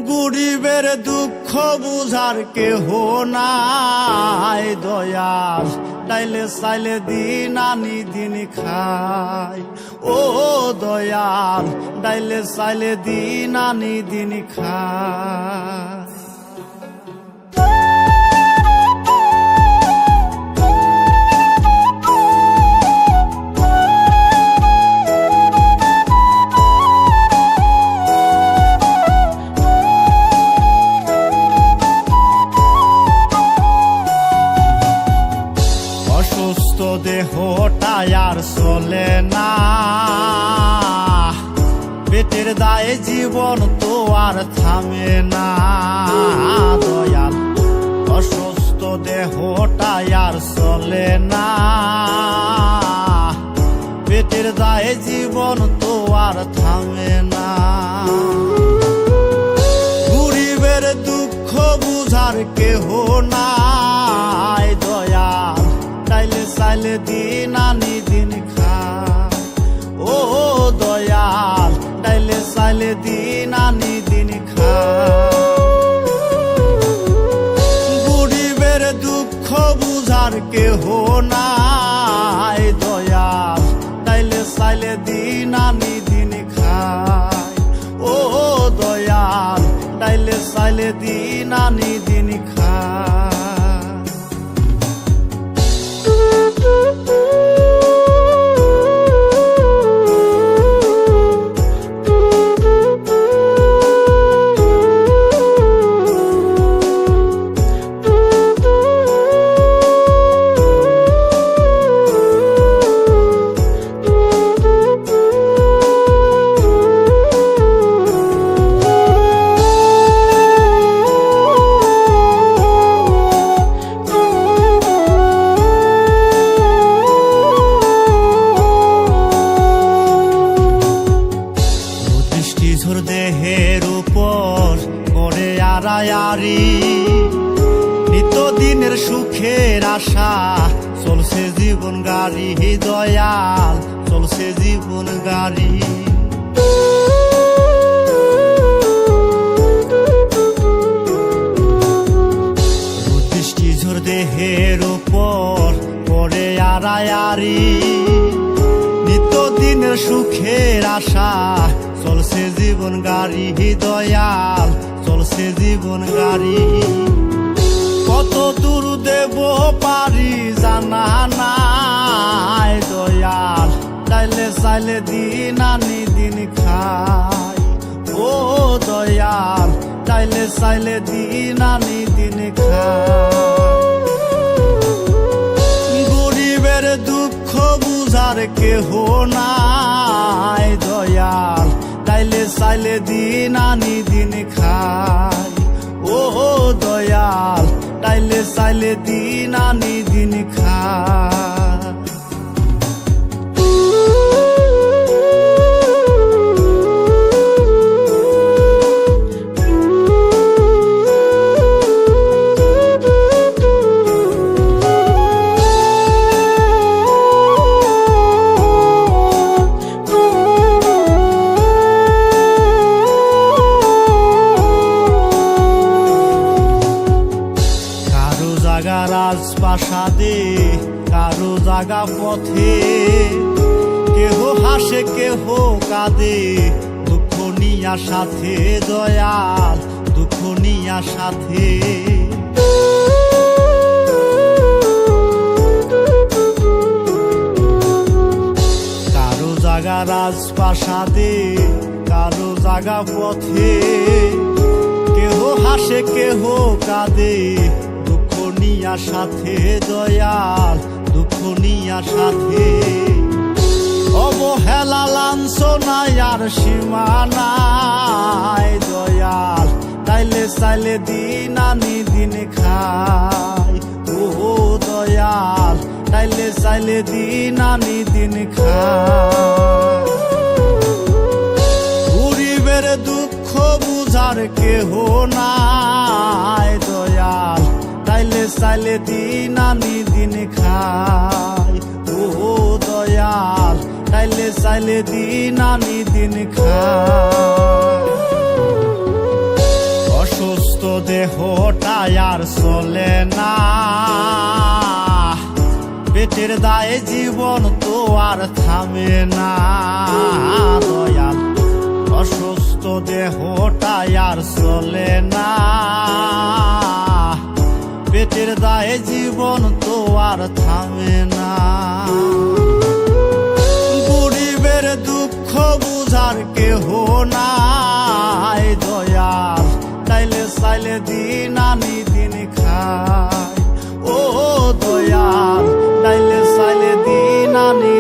গরিবের দুঃখ বুঝার কেহ নাই দয়াল, ডাইলে চাইলে দিন আনি দিন খাই। ও দয়াল, ডাইলে চাইলে দিন আনি দিন খাই। অসুস্থ দেহটাই আর চলে না, পেটের দায়ে জীবন তো আর থামে না দয়াল। অসুস্থ দেহটাই আর চলে না, পেটের দায়ে জীবন তো আর থামে না। গরিবের দুঃখ বুঝার কেহ নাই দয়াল, ডাইলে চাইলে দিন আনি দিন খাই। ও দয়াল, ডাইলে চাইলে দিন আনি দিন খাই। গরিবের দুঃখ বুঝার কেহ নাই দয়াল, ডাইলে চাইলে দিন আনি দিন খাই। ও দয়াল, ডাইলে চাইলে দিন আনি দিন খাই। দেহের উপর করে আড়ায়ারি, নিত্যদিনের সুখের আশা চলছে জীবন গাড়ি দয়াল, চলছে জীবন গাড়ি। দৃষ্টিঝোর দেহের উপর করে আড়ায়ারি, নিত্যদিনের সুখের আশা চলছে জীবন গাড়ি দয়াল, চলছে জীবন গাড়ি। কত দূর দেব পারি জানা নাই দয়াল, ডাইলে চাইলে দিন আনি দিন খাই। ও দয়াল, ডাইলে চাইলে দিন আনি দিন খাই। গরিবের দুঃখ বুঝার কেহ নাই দয়াল, ডাইলে চাইলে দিন আনি দিন খাই। ও দয়াল, ডাইলে চাইলে দিন আনি দিন খাই। জাগা রাজপ্রাসাদে, কারো জাগা পথে, কেহ হাসে কেহ কাঁদে, দুঃখ নিয়া সাথে দয়াল, দুঃখ নিয়া সাথে। কারো জাগা রাজপ্রাসাদে, কারো জাগা পথে, কেহ হাসে কেহ কাঁদে, নিয়া সাথে দয়াল, দুঃখ নিয়া সাথে। অবহেলা লাঞ্ছনাই আর সীমানাই দয়াল, ডাইলে চাইলে দিন আনি দিন খাই। ও দয়াল, ডাইলে চাইলে দিন আনি দিন খাই। গরিবের দুঃখ বুঝার কেহ নাই দয়াল, ডাইলে চাইলে দিন আনি দিন খাই। ও দয়াল, ডাইলে চাইলে দিন আনি দিন খাই। দেহটা আর চলে না, পেটের দায়ে জীবন তো আর থামে না দয়াল। অসুস্থ দেহটা আর চলে না, পেটের দায়ে জীবন তো আর থামে না। গরিবের দুঃখ বুঝার কেহ নাই দয়াল, চাইলে চাইলে দিন আনি দিন খায় ও দয়াল, চাইলে চাইলে দিন আনি